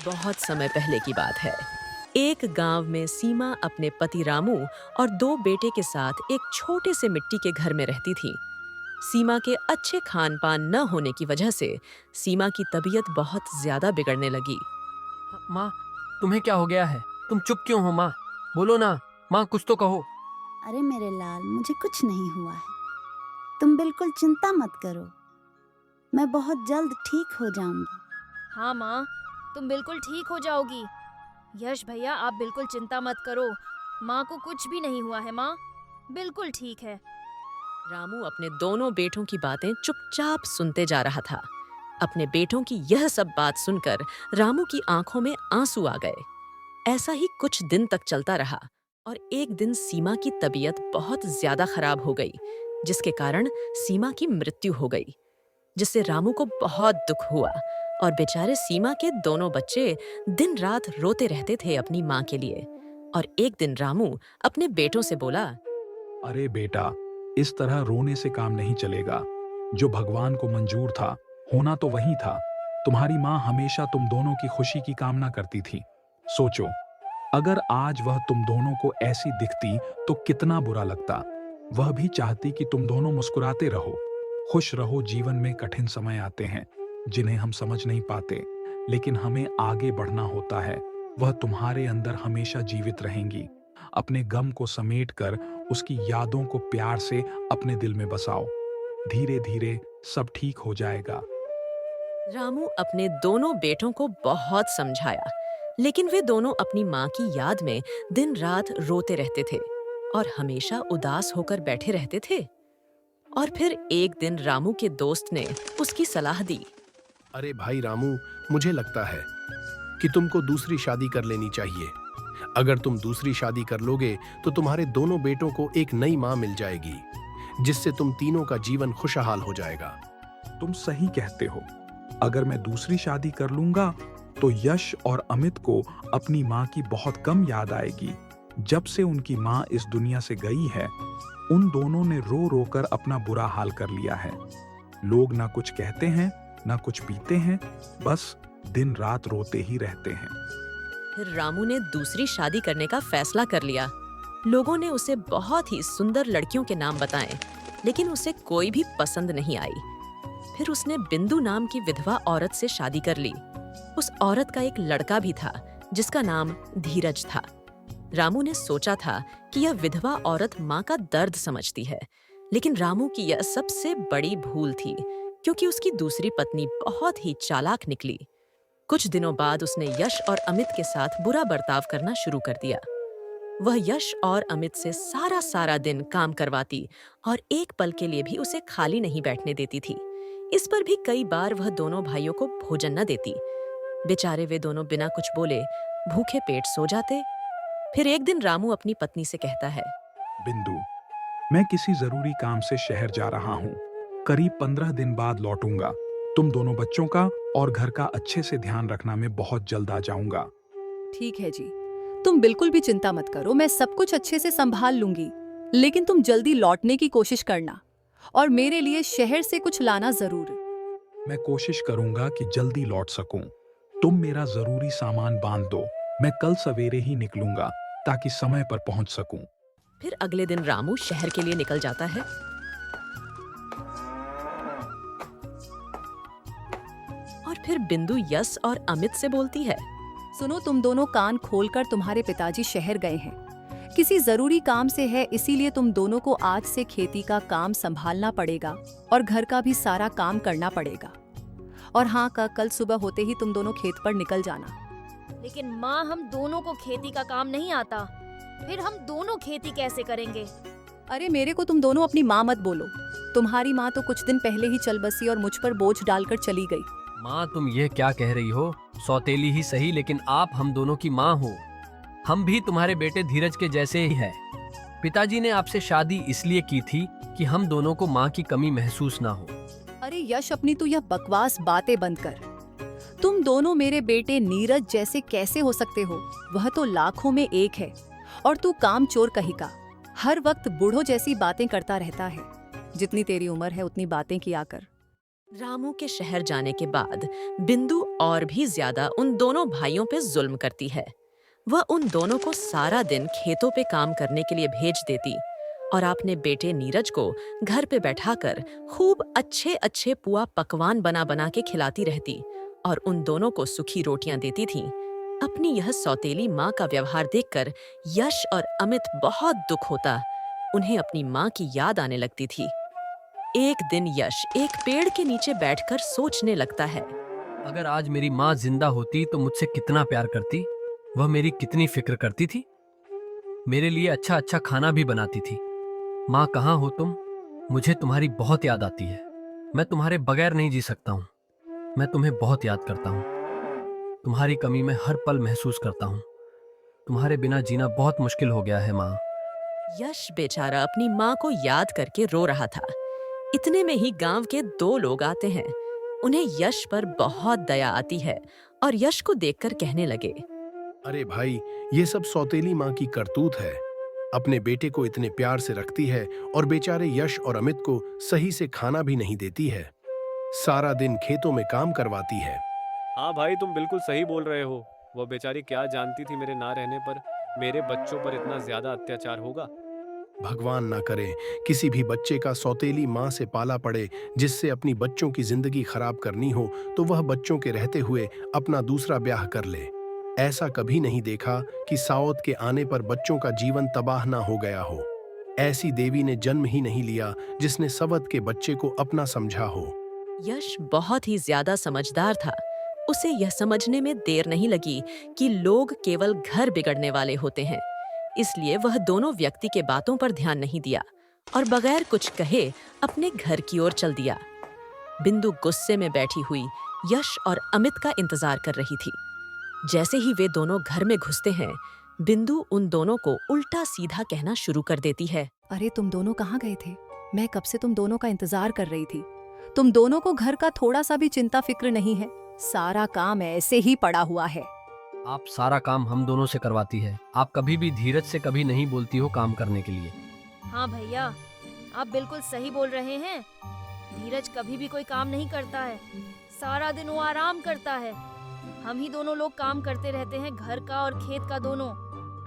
बहुत समय पहले की बात है। एक गांव में सीमा अपने पति रामू और दो बेटे के साथ एक छोटे से मिट्टी के घर में रहती थी। सीमा के अच्छे खान पान न होने की वजह से सीमा की तबीयत बहुत ज्यादा बिगड़ने लगी। माँ, तुम्हें क्या हो गया है? तुम चुप क्यों हो माँ? बोलो ना, माँ कुछ तो कहो। अरे मेरे लाल, मुझे कुछ नहीं हुआ है। तुम बिल्कुल चिंता मत करो। मैं बहुत जल्द ठीक हो जाऊंगी। हाँ माँ, तुम बिल्कुल ठीक हो जाओगी। यश भैया, आप बिल्कुल चिंता मत करो। माँ को कुछ भी नहीं हुआ है। माँ बिल्कुल ठीक है। रामू अपने दोनों बेटों की बातें चुपचाप सुनते जा रहा था। अपने बेटों की यह सब बात सुनकर रामू की आंखों में आंसू आ गए। ऐसा ही कुछ दिन तक चलता रहा और एक दिन सीमा की तबीयत बहुत ज्यादा खराब हो गई, जिसके कारण सीमा की मृत्यु हो गई, जिससे रामू को बहुत दुख हुआ और बेचारे सीमा के दोनों बच्चे दिन रात रोते रहते थे अपनी माँ के लिए। और एक दिन रामू अपने बेटों से बोला, अरे बेटा, इस तरह रोने से काम नहीं चलेगा। जो भगवान को मंजूर था, होना तो वही था। तुम्हारी माँ हमेशा तुम दोनों की खुशी की कामना करती थी। सोचो, अगर आज वह तुम दोनों को ऐसी दिखती तो कितना बुरा लगता। वह भी चाहती कि तुम दोनों मुस्कुराते रहो, खुश रहो। जीवन में कठिन समय आते हैं जिन्हें हम समझ नहीं पाते, लेकिन हमें आगे बढ़ना होता है। वह तुम्हारे अंदर हमेशा जीवित रहेंगी। अपने गम को समेट कर उसकी यादों को प्यार से अपने दिल में बसाओ। धीरे धीरे सब ठीक हो जाएगा। रामू अपने दोनों बेटों को बहुत समझाया, लेकिन वे दोनों अपनी माँ की याद में दिन रात रोते रहते थे और हमेशा उदास होकर बैठे रहते थे। और फिर एक दिन रामू के दोस्त ने उसकी सलाह दी। अरे भाई रामू, मुझे लगता है कि तुमको दूसरी शादी कर लेनी चाहिए। अगर तुम दूसरी शादी कर लोगे तो तुम्हारे दोनों बेटों को एक नई माँ मिल जाएगी, जिससे तुम तीनों का जीवन खुशहाल हो जाएगा। तुम सही कहते हो। अगर मैं दूसरी शादी कर लूंगा तो यश और अमित को अपनी माँ की बहुत कम याद आएगी। जब से उनकी माँ इस दुनिया से गई है, उन दोनों ने रो रो कर अपना बुरा हाल कर लिया है। लोग ना कुछ कहते हैं, ना कुछ पीते हैं, बस दिन रात रोते ही रहते हैं। फिर रामू ने दूसरी शादी करने का फैसला कर लिया। लोगों ने उसे बहुत ही सुंदर लड़कियों के नाम बताए, लेकिन उसे कोई भी पसंद नहीं आई। फिर उसने बिंदु नाम की विधवा औरत से शादी कर ली। उस औरत का एक लड़का भी था, जिसका नाम धीरज था। रामू ने सोचा था कि यह विधवा औरत माँ का दर्द समझती है, लेकिन रामू की यह सबसे बड़ी भूल थी, क्योंकि उसकी दूसरी पत्नी बहुत ही चालाक निकली। कुछ दिनों बाद उसने यश और अमित के साथ बुरा बर्ताव करना शुरू कर दिया। वह यश और अमित से सारा दिन काम करवाती और एक पल के लिए भी उसे खाली नहीं बैठने देती थी। इस पर भी कई बार वह दोनों भाइयों को भोजन न देती। बेचारे वे दोनों बिना कुछ बोले भूखे पेट सो जाते। फिर एक दिन रामू अपनी पत्नी से कहता है, बिंदु, मैं किसी जरूरी काम से शहर जा रहा हूँ। करीब 15 दिन बाद लौटूंगा। तुम दोनों बच्चों का और घर का अच्छे से ध्यान रखना। मैं बहुत जल्द आ जाऊंगा। ठीक है जी, तुम बिल्कुल भी चिंता मत करो, मैं सब कुछ अच्छे से संभाल लूंगी। लेकिन तुम जल्दी लौटने की कोशिश करना और मेरे लिए शहर से कुछ लाना जरूर। मैं कोशिश करूंगा कि जल्दी लौट सकूं। तुम मेरा जरूरी सामान बांध दो। मैं कल सवेरे ही निकलूंगा ताकि समय पर पहुंच सकूं। फिर अगले दिन रामू शहर के लिए निकल जाता है। और फिर बिंदु यश और अमित से बोलती है, सुनो, तुम दोनों कान खोलकर, तुम्हारे पिताजी शहर गए हैं, किसी जरूरी काम से है, इसीलिए तुम दोनों को आज से खेती का काम संभालना पड़ेगा और घर का भी सारा काम करना पड़ेगा। और हाँ, कल सुबह होते ही तुम दोनों खेत पर निकल जाना। लेकिन माँ, हम दोनों को खेती का काम नहीं आता। फिर हम दोनों खेती कैसे करेंगे? अरे मेरे को तुम दोनों अपनी माँ मत बोलो। तुम्हारी माँ तो कुछ दिन पहले ही चल बसी और मुझ पर बोझ डालकर चली गई। माँ, तुम ये क्या कह रही हो? सौतेली ही सही, लेकिन आप हम दोनों की माँ हो। हम भी तुम्हारे बेटे धीरज के जैसे ही हैं। पिताजी ने आपसे शादी इसलिए की थी कि हम दोनों को माँ की कमी महसूस ना हो। अरे यश, अपनी तू यह बकवास बातें बंद कर। तुम दोनों मेरे बेटे नीरज जैसे कैसे हो सकते हो? वह तो लाखों में एक है और तू काम चोर कहीं का। हर वक्त बूढ़ों जैसी बातें करता रहता है। जितनी तेरी उम्र है उतनी बातें किया कर। रामू के शहर जाने के बाद बिंदु और भी ज्यादा उन दोनों भाइयों पे जुल्म करती है। वह उन दोनों को सारा दिन खेतों पे काम करने के लिए भेज देती और अपने बेटे नीरज को घर पे बैठाकर खूब अच्छे अच्छे पुआ पकवान बना बना के खिलाती रहती और उन दोनों को सूखी रोटियां देती थी। अपनी यह सौतेली माँ का व्यवहार देखकर यश और अमित बहुत दुख होता। उन्हें अपनी माँ की याद आने लगती थी। एक दिन यश एक पेड़ के नीचे बैठकर सोचने लगता है। अगर आज मेरी माँ जिंदा होती तो मुझसे कितना प्यार करती, वह मेरी कितनी फिक्र करती थी, मेरे लिए अच्छा अच्छा खाना भी बनाती थी। माँ कहाँ हो तुम? मुझे तुम्हारी बहुत याद आती है। मैं तुम्हारे बगैर नहीं जी सकता हूँ। मैं तुम्हें बहुत याद करता हूँ। तुम्हारी कमी मैं हर पल महसूस करता हूँ। तुम्हारे बिना जीना बहुत मुश्किल हो गया है माँ। यश बेचारा अपनी माँ को याद करके रो रहा था। इतने में ही गांव के 2 लोग आते हैं। उन्हें यश पर बहुत दया आती है और यश को देखकर कहने लगे, अरे भाई, ये सब सौतेली माँ की करतूत है। अपने बेटे को इतने प्यार से रखती है और बेचारे यश और अमित को सही से खाना भी नहीं देती है। सारा दिन खेतों में काम करवाती है। हाँ भाई, तुम बिल्कुल सही बोल रहे हो। वह बेचारी क्या जानती थी मेरे ना रहने पर मेरे बच्चों पर इतना ज्यादा अत्याचार होगा। भगवान ना करे किसी भी बच्चे का सौतेली माँ से पाला पड़े जिससे अपनी बच्चों की जिंदगी खराब करनी हो तो वह बच्चों के रहते हुए अपना दूसरा ब्याह कर ले। ऐसा कभी नहीं देखा कि साओत के आने पर बच्चों का जीवन तबाह ना हो गया हो। ऐसी देवी ने जन्म ही नहीं लिया जिसने सवत के बच्चे को अपना समझा हो। यश बहुत ही ज्यादा समझदार था। उसे यह समझने में देर नहीं लगी कि लोग केवल घर बिगड़ने वाले होते हैं। इसलिए वह दोनों व्यक्ति के बातों पर ध्यान नहीं दिया और बगैर कुछ कहे अपने घर की ओर चल दिया। बिंदु गुस्से में बैठी हुई यश और अमित का इंतजार कर रही थी। जैसे ही वे दोनों घर में घुसते हैं, बिंदु उन दोनों को उल्टा सीधा कहना शुरू कर देती है। अरे तुम दोनों कहाँ गए थे? मैं कब से तुम दोनों का इंतजार कर रही थी। तुम दोनों को घर का थोड़ा सा भी चिंता फिक्र नहीं है। सारा काम ऐसे ही पड़ा हुआ है। आप सारा काम हम दोनों से करवाती है। आप कभी भी धीरज से कभी नहीं बोलती हो काम करने के लिए। हाँ भैया, आप बिल्कुल सही बोल रहे हैं। धीरज कभी भी कोई काम नहीं करता है। सारा दिन वो आराम करता है। हम ही दोनों लोग काम करते रहते हैं, घर का और खेत का दोनों।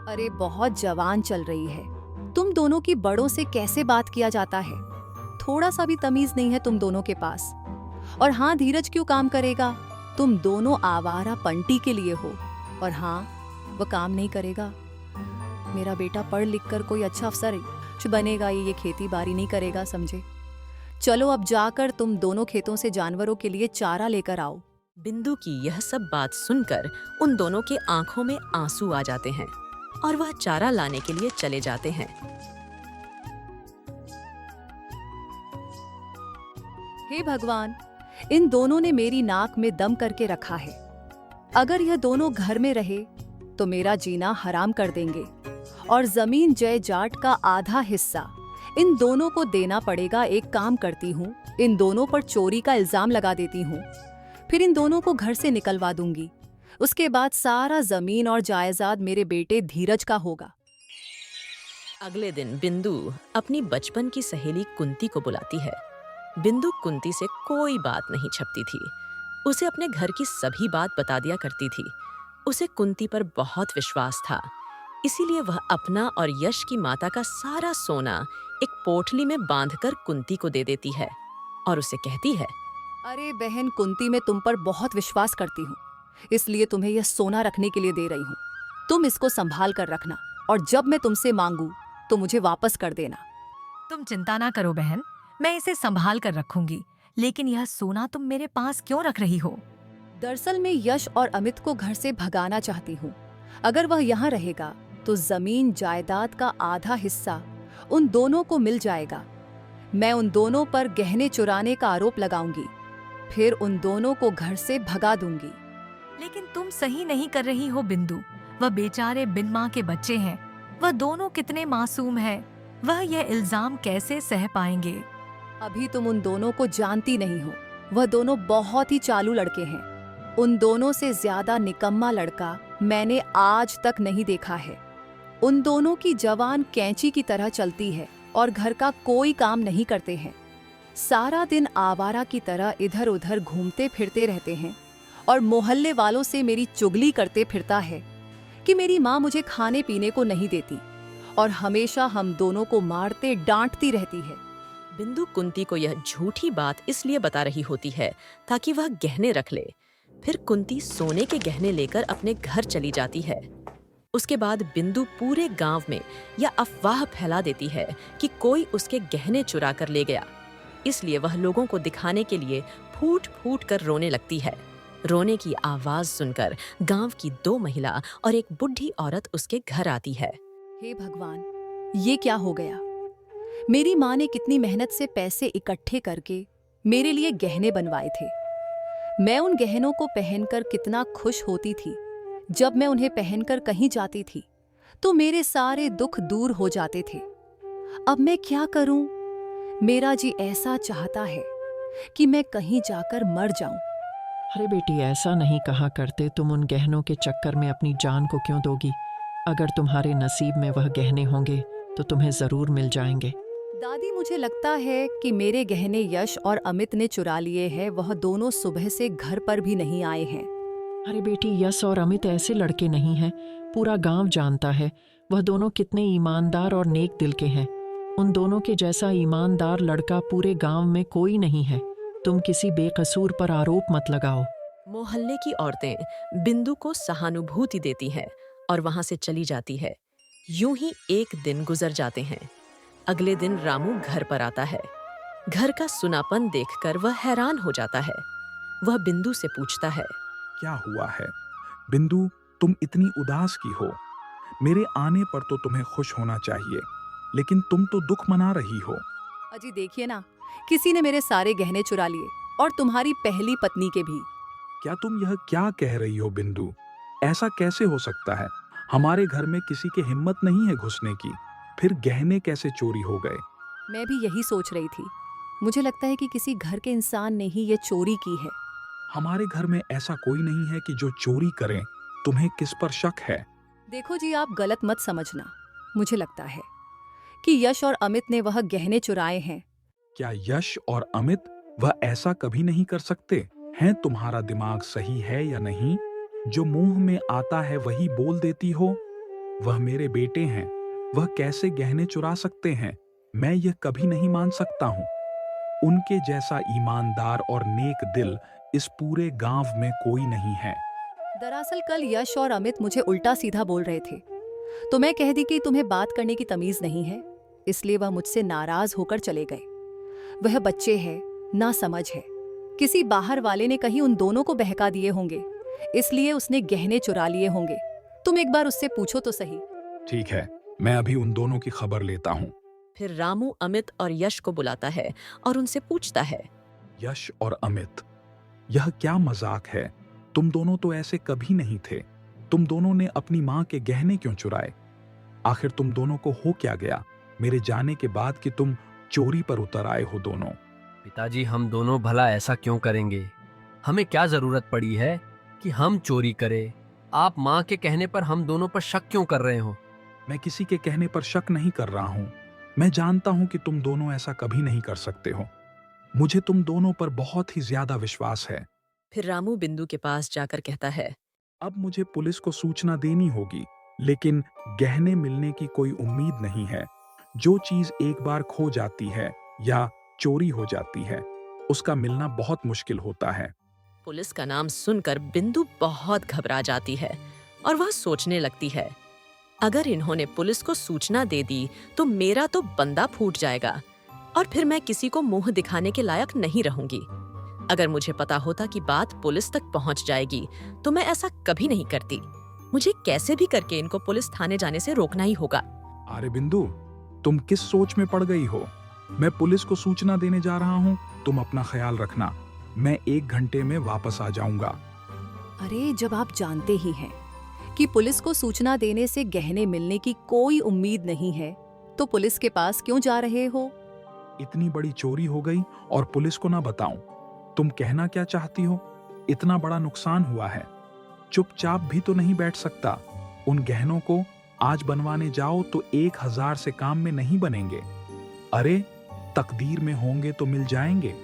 अरे बहुत जवान चल रही है। तुम दोनों की बड़ों से कैसे बात किया जाता है? थोड़ा सा भी तमीज नहीं है तुम दोनों के पास। और हाँ, धीरज क्यों काम करेगा? तुम दोनों आवारा पंटी के लिए हो। और हाँ, वो काम नहीं करेगा। मेरा बेटा पढ़ लिख कर कोई अच्छा अफसर बनेगा, ये खेती बाड़ी नहीं करेगा, समझे? चलो अब जाकर तुम दोनों खेतों से जानवरों के लिए चारा लेकर आओ। बिंदु की यह सब बात सुनकर उन दोनों के आंखों में आंसू आ जाते हैं और वह चारा लाने के लिए चले जाते हैं। हे भगवान, इन दोनों ने मेरी नाक में दम करके रखा है। अगर यह दोनों घर में रहे तो मेरा जीना हराम कर देंगे और जमीन जायदाद का आधा हिस्सा इन दोनों को देना पड़ेगा। एक काम करती हूँ, इन दोनों पर चोरी का इल्जाम लगा देती हूँ, फिर इन दोनों को घर से निकलवा दूंगी। उसके बाद सारा जमीन और जायदाद मेरे बेटे धीरज का होगा। अगले दिन बिंदु अपनी बचपन की सहेली कुंती को बुलाती है। बिंदु कुंती से कोई बात नहीं छपती थी। उसे अपने घर की सभी बात बता दिया करती थी। उसे कुंती पर बहुत विश्वास था, इसीलिए वह अपना और यश की माता का सारा सोना एक पोटली में बांधकर कुंती को दे देती है और उसे कहती है, अरे बहन कुंती, मैं तुम पर बहुत विश्वास करती हूँ, इसलिए तुम्हें यह सोना रखने के लिए दे रही हूँ। तुम इसको संभाल कर रखना और जब मैं तुमसे मांगू तो मुझे वापस कर देना। तुम चिंता ना करो बहन, मैं इसे संभाल कर रखूंगी। लेकिन यह सोना तुम मेरे पास क्यों रख रही हो? दरअसल मैं यश और अमित को घर से भगाना चाहती हूँ। अगर वह यहाँ रहेगा तो जमीन जायदाद का आधा हिस्सा उन दोनों को मिल जाएगा। मैं उन दोनों पर गहने चुराने का आरोप लगाऊंगी, फिर उन दोनों को घर से भगा दूंगी। लेकिन तुम सही नहीं कर रही हो बिंदु। वह बेचारे बिन माँ के बच्चे हैं। वह दोनों कितने मासूम हैं। वह यह इल्जाम कैसे सह पाएंगे? अभी तुम उन दोनों को जानती नहीं हो। वह दोनों बहुत ही चालू लड़के हैं। उन दोनों से ज्यादा निकम्मा लड़का मैंने आज तक नहीं देखा है। उन दोनों की जवान कैंची की तरह चलती है और घर का कोई काम नहीं करते हैं। सारा दिन आवारा की तरह इधर उधर घूमते फिरते रहते हैं और मोहल्ले वालों से मेरी चुगली करते फिरता है कि मेरी माँ मुझे खाने पीने को नहीं देती और हमेशा हम दोनों को मारते डांटती रहती है। बिंदु कुंती को यह झूठी बात इसलिए बता रही होती है ताकि वह गहने रख ले। फिर कुंती सोने के गहने लेकर अपने घर चली जाती है। उसके बाद बिंदु पूरे गांव में यह अफवाह फैला देती है कि कोई उसके गहने चुरा कर ले गया। इसलिए वह लोगों को दिखाने के लिए फूट फूट कर रोने लगती है। रोने की आवाज सुनकर गांव की 2 महिला और एक बुढ़ी औरत उसके घर आती है। हे भगवान, ये क्या हो गया? मेरी माँ ने कितनी मेहनत से पैसे इकट्ठे करके मेरे लिए गहने बनवाए थे। मैं उन गहनों को पहनकर कितना खुश होती थी। जब मैं उन्हें पहनकर कहीं जाती थी तो मेरे सारे दुख दूर हो जाते थे। अब मैं क्या करूं? मेरा जी ऐसा चाहता है कि मैं कहीं जाकर मर जाऊं। अरे बेटी, ऐसा नहीं कहा करते। तुम उन गहनों के चक्कर में अपनी जान को क्यों दोगी? अगर तुम्हारे नसीब में वह गहने होंगे तो तुम्हें जरूर मिल जाएंगे। दादी, मुझे लगता है कि मेरे गहने यश और अमित ने चुरा लिए हैं। वह दोनों सुबह से घर पर भी नहीं आए हैं। अरे बेटी, यश और अमित ऐसे लड़के नहीं हैं। पूरा गांव जानता है वह दोनों कितने ईमानदार और नेक दिल के हैं। उन दोनों के जैसा ईमानदार लड़का पूरे गांव में कोई नहीं है। तुम किसी बेकसूर पर आरोप मत लगाओ। मोहल्ले की औरतें बिंदु को सहानुभूति देती हैं और वहां से चली जाती है। यूं ही एक दिन गुजर जाते हैं। अगले दिन रामू घर पर आता है। घर का सुनापन देखकर वह हैरान हो जाता है। वह बिंदु से पूछता है, क्या हुआ है बिंदु, तुम इतनी उदास की हो? मेरे आने पर तो तुम्हें खुश होना चाहिए, लेकिन तुम तो दुख मना रही हो। अजी देखिए ना, किसी ने मेरे सारे गहने चुरा लिए और तुम्हारी पहली पत्नी के भी। क्या तुम यह क्या कह रही हो बिंदु? ऐसा कैसे हो सकता है? हमारे घर में किसी की हिम्मत नहीं है घुसने की, फिर गहने कैसे चोरी हो गए? मैं भी यही सोच रही थी। मुझे लगता है कि किसी घर के इंसान ने ही ये चोरी की है। हमारे घर में ऐसा कोई नहीं है कि जो चोरी करें। तुम्हें किस पर शक है? देखो जी, आप गलत मत समझना। मुझे लगता है कि यश और अमित ने वह गहने चुराए हैं। क्या यश और अमित वह ऐसा कभी नहीं कर सकते हैं? तुम्हारा दिमाग सही है या नहीं? जो मुंह में आता है वही बोल देती हो। वह मेरे बेटे हैं, वह कैसे गहने चुरा सकते हैं? मैं यह कभी नहीं मान सकता हूँ। उनके जैसा ईमानदार और नेक दिल इस पूरे गांव में कोई नहीं है। दरअसल कल यश और अमित मुझे उल्टा सीधा बोल रहे थे, तो मैं कह दी कि तुम्हें बात करने की तमीज नहीं है, इसलिए वह मुझसे नाराज होकर चले गए। वह बच्चे हैं, ना समझ है। किसी बाहर वाले ने कहीं उन दोनों को बहका दिए होंगे, इसलिए उसने गहने चुरा लिए होंगे। तुम एक बार उससे पूछो तो सही। ठीक है, मैं अभी उन दोनों की खबर लेता हूँ। फिर रामू अमित और यश को बुलाता है और उनसे पूछता है, यश और अमित, यह क्या मजाक है? तुम दोनों तो ऐसे कभी नहीं थे। तुम दोनों ने अपनी माँ के गहने क्यों चुराए? आखिर तुम दोनों को हो क्या गया मेरे जाने के बाद कि तुम चोरी पर उतर आए हो दोनों? पिताजी, हम दोनों भला ऐसा क्यों करेंगे? हमें क्या जरूरत पड़ी है कि हम चोरी करें? आप माँ के कहने पर हम दोनों पर शक क्यों कर रहे हो? मैं किसी के कहने पर शक नहीं कर रहा हूँ। मैं जानता हूँ कि तुम दोनों ऐसा कभी नहीं कर सकते हो। मुझे तुम दोनों पर बहुत ही ज्यादा विश्वास है। फिर रामू बिंदु के पास जाकर कहता है, अब मुझे पुलिस को सूचना देनी होगी, लेकिन गहने मिलने की कोई उम्मीद नहीं है। जो चीज एक बार खो जाती है या चोरी हो जाती है, उसका मिलना बहुत मुश्किल होता है। पुलिस का नाम सुनकर बिंदु बहुत घबरा जाती है और वह सोचने लगती है, अगर इन्होंने पुलिस को सूचना दे दी तो मेरा तो बंदा फूट जाएगा और फिर मैं किसी को मुंह दिखाने के लायक नहीं रहूंगी। अगर मुझे पता होता कि बात पुलिस तक पहुंच जाएगी तो मैं ऐसा कभी नहीं करती। मुझे कैसे भी करके इनको पुलिस थाने जाने से रोकना ही होगा। अरे बिंदु, तुम किस सोच में पड़ गई हो? मैं पुलिस को सूचना देने जा रहा हूँ। तुम अपना ख्याल रखना। मैं 1 घंटे में वापस आ जाऊंगा। अरे, जब आप जानते ही हैं कि पुलिस को सूचना देने से गहने मिलने की कोई उम्मीद नहीं है, तो पुलिस के पास क्यों जा रहे हो? इतनी बड़ी चोरी हो गई और पुलिस को ना बताऊं? तुम कहना क्या चाहती हो? इतना बड़ा नुकसान हुआ है, चुपचाप भी तो नहीं बैठ सकता। उन गहनों को आज बनवाने जाओ तो 1000 से काम में नहीं बनेंगे। अरे, तकदीर में होंगे तो मिल जाएंगे।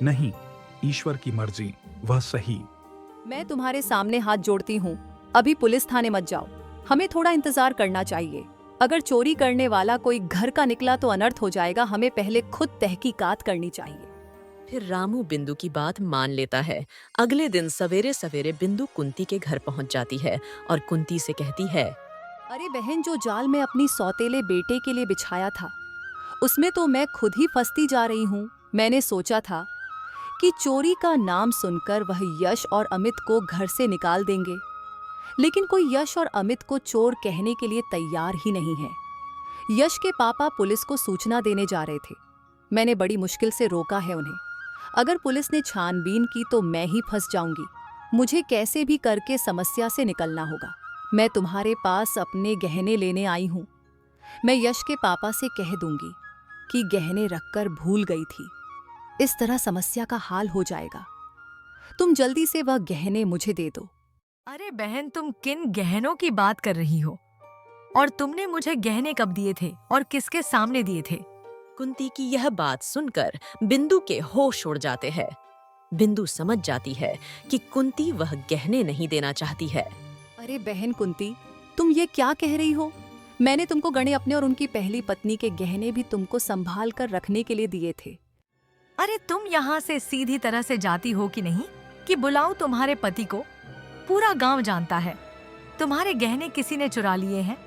नहीं, ईश्वर की मर्जी, वह सही। मैं तुम्हारे सामने हाथ जोड़ती हूँ, अभी पुलिस थाने मत जाओ। हमें थोड़ा इंतजार करना चाहिए। अगर चोरी करने वाला कोई घर का निकला तो अनर्थ हो जाएगा। हमें पहले खुद तहकीकात करनी चाहिए। फिर रामू बिंदु की बात मान लेता है। अगले दिन सवेरे सवेरे बिंदु कुंती के घर पहुंच जाती है और कुंती से कहती है, अरे बहन, जो जाल मैं अपनी सौतेले बेटे के लिए बिछाया था उसमें तो मैं खुद ही फंसती जा रही हूँ। मैंने सोचा था कि चोरी का नाम सुनकर वह यश और अमित को घर से निकाल देंगे, लेकिन कोई यश और अमित को चोर कहने के लिए तैयार ही नहीं है। यश के पापा पुलिस को सूचना देने जा रहे थे। मैंने बड़ी मुश्किल से रोका है उन्हें। अगर पुलिस ने छानबीन की तो मैं ही फंस जाऊंगी। मुझे कैसे भी करके समस्या से निकलना होगा। मैं तुम्हारे पास अपने गहने लेने आई हूं। मैं यश के पापा से कह दूंगी कि गहने रखकर भूल गई थी। इस तरह समस्या का हाल हो जाएगा। तुम जल्दी से वह गहने मुझे दे दो। अरे बहन, तुम किन गहनों की बात कर रही हो? और तुमने मुझे गहने कब दिए थे और किसके सामने दिए थे? कुंती की यह बात सुनकर बिंदु के होश उड़ जाते हैं। बिंदु समझ जाती है कि कुंती वह गहने नहीं देना चाहती है। अरे बहन कुंती, तुम ये क्या कह रही हो? मैंने तुमको गणे अपने और उनकी पहली पत्नी के गहने भी तुमको संभाल कर रखने के लिए दिए थे। अरे तुम यहाँ से सीधी तरह से जाती हो कि नहीं कि बुलाओ तुम्हारे पति को? पूरा गांव जानता है तुम्हारे गहने किसी ने चुरा लिए हैं।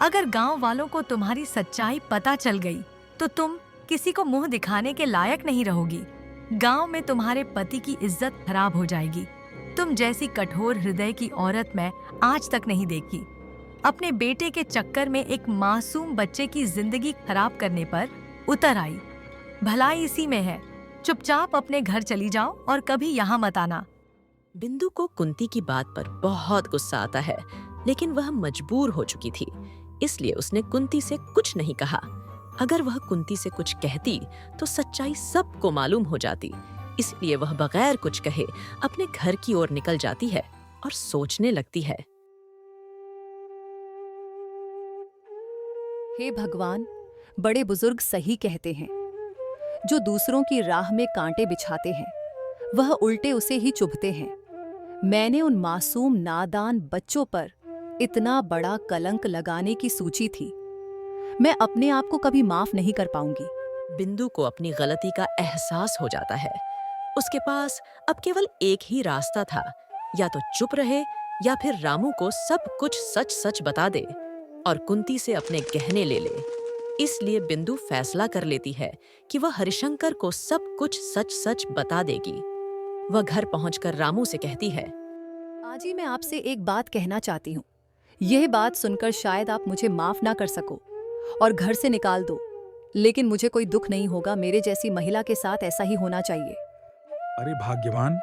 अगर गांव वालों को तुम्हारी सच्चाई पता चल गई तो तुम किसी को मुंह दिखाने के लायक नहीं रहोगी। गांव में तुम्हारे पति की इज्जत खराब हो जाएगी। तुम जैसी कठोर हृदय की औरत मैं आज तक नहीं देखी। अपने बेटे के चक्कर में एक मासूम बच्चे की जिंदगी खराब करने पर उतर आई। भलाई इसी में है। चुपचाप अपने घर चली जाओ और कभी यहाँ मत आना। बिंदु को कुंती की बात पर बहुत गुस्सा आता है, लेकिन वह मजबूर हो चुकी थी, इसलिए उसने कुंती से कुछ नहीं कहा। अगर वह कुंती से कुछ कहती तो सच्चाई सबको मालूम हो जाती, इसलिए वह बगैर कुछ कहे अपने घर की ओर निकल जाती है और सोचने लगती है। हे भगवान, बड़े बुजुर्ग सही कहते हैं। जो दूसरों की राह में कांटे बिछाते हैं वह उल्टे उसे ही चुभते हैं। मैंने उन मासूम नादान बच्चों पर इतना बड़ा कलंक लगाने की सूची थी। मैं अपने आप को कभी माफ नहीं कर पाऊंगी। बिंदु को अपनी गलती का एहसास हो जाता है। उसके पास अब केवल एक ही रास्ता था, या तो चुप रहे या फिर रामू को सब कुछ सच सच बता दे और कुंती से अपने गहने ले ले। इसलिए बिंदु फैसला कर लेती है कि वह हरिशंकर को सब कुछ सच सच बता देगी। वह घर पहुंचकर रामू से कहती है, आज ही मैं आपसे एक बात कहना चाहती हूँ। यह बात सुनकर शायद आप मुझे माफ ना कर सको और घर से निकाल दो, लेकिन मुझे कोई दुख नहीं होगा। मेरे जैसी महिला के साथ ऐसा ही होना चाहिए। अरे भाग्यवान,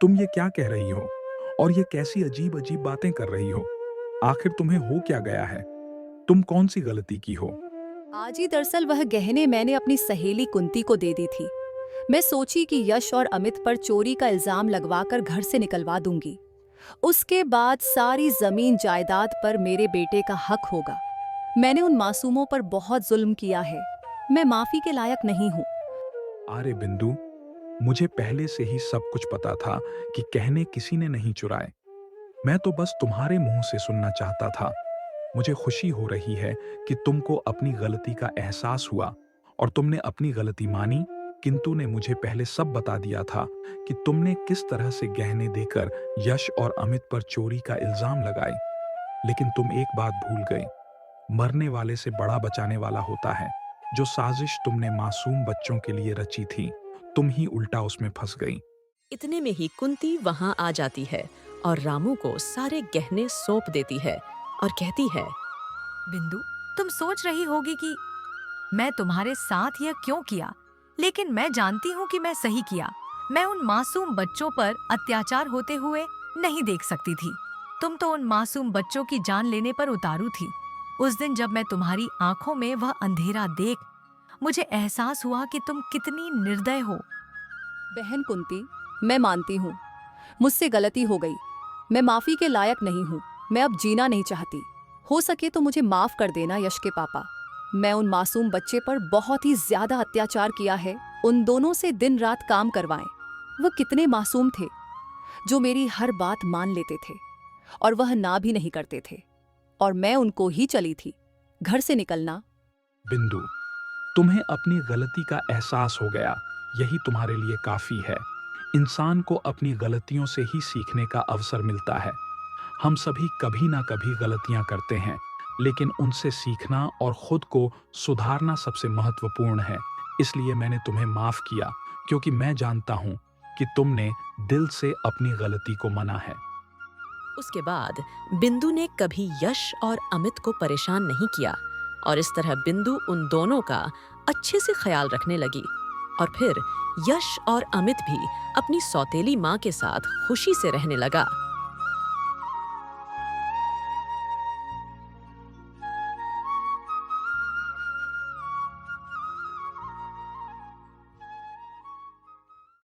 तुम ये क्या कह रही हो और ये कैसी अजीब अजीब बातें कर रही हो? आखिर तुम्हें हो क्या गया है? तुम कौन सी गलती की हो? आज ही दरअसल वह गहने मैंने अपनी सहेली कुंती को दे दी थी। मैं सोची कि यश और अमित पर चोरी का इल्जाम लगवाकर घर से निकलवा दूंगी। उसके बाद सारी जमीन जायदाद पर मेरे बेटे का हक होगा। मैंने उन मासूमों पर बहुत जुल्म किया है। मैं माफी के लायक नहीं हूँ। अरे बिंदु, मुझे पहले से ही सब कुछ पता था कि गहने किसी ने नहीं चुराए। मैं तो बस तुम्हारे मुंह से सुनना चाहता था। मुझे खुशी हो रही है कि तुमको अपनी गलती का एहसास हुआ और तुमने अपनी गलती मानी। किंतु ने मुझे पहले सब बता दिया था कि तुमने किस तरह से गहने देकर यश और अमित पर चोरी का इल्जाम लगाए। लेकिन तुम एक बात भूल गई, मरने वाले से बड़ा बचाने वाला होता है। जो साजिश तुमने मासूम बच्चों के लिए रची थी, तुम ही उल्टा उसमें फंस गई। इतने में ही कुंती वहां आ जाती है और रामू को सारे गहने सौंप देती है और कहती है, बिंदु, तुम सोच रही होगी कि मैं तुम्हारे साथ यह क्यों किया, लेकिन मैं जानती हूँ कि मैं सही किया। मैं उन मासूम बच्चों पर अत्याचार होते हुए नहीं देख सकती थी। तुम तो उन मासूम बच्चों की जान लेने पर उतारू थी। उस दिन जब मैं तुम्हारी आंखों में वह अंधेरा देख, मुझे एहसास हुआ कि तुम कितनी निर्दय हो। बहन कुंती, मैं मानती हूँ मुझसे गलती हो गई। मैं माफी के लायक नहीं हूँ। मैं अब जीना नहीं चाहती। हो सके तो मुझे माफ कर देना यश के पापा। मैं उन मासूम बच्चे पर बहुत ही ज्यादा अत्याचार किया है। उन दोनों से दिन रात काम करवाएं। वह कितने मासूम थे जो मेरी हर बात मान लेते थे और वह ना भी नहीं करते थे, और मैं उनको ही चली थी। घर से निकलना। बिंदु, तुम्हें अपनी गलती का एहसास हो गया, यही तुम्हारे लिए काफी है। इंसान को अपनी गलतियों से ही सीखने का अवसर मिलता है। हम सभी कभी ना कभी गलतियां करते हैं, लेकिन उनसे सीखना और खुद को सुधारना सबसे महत्वपूर्ण है। इसलिए मैंने तुम्हें माफ किया, क्योंकि मैं जानता हूं कि तुमने दिल से अपनी गलती को माना है। उसके बाद बिंदु ने कभी यश और अमित को परेशान नहीं किया, और इस तरह बिंदु उन दोनों का अच्छे से ख्याल रखने लगी। और फिर यश और अमित भी अपनी सौतेली माँ के साथ खुशी से रहने लगा।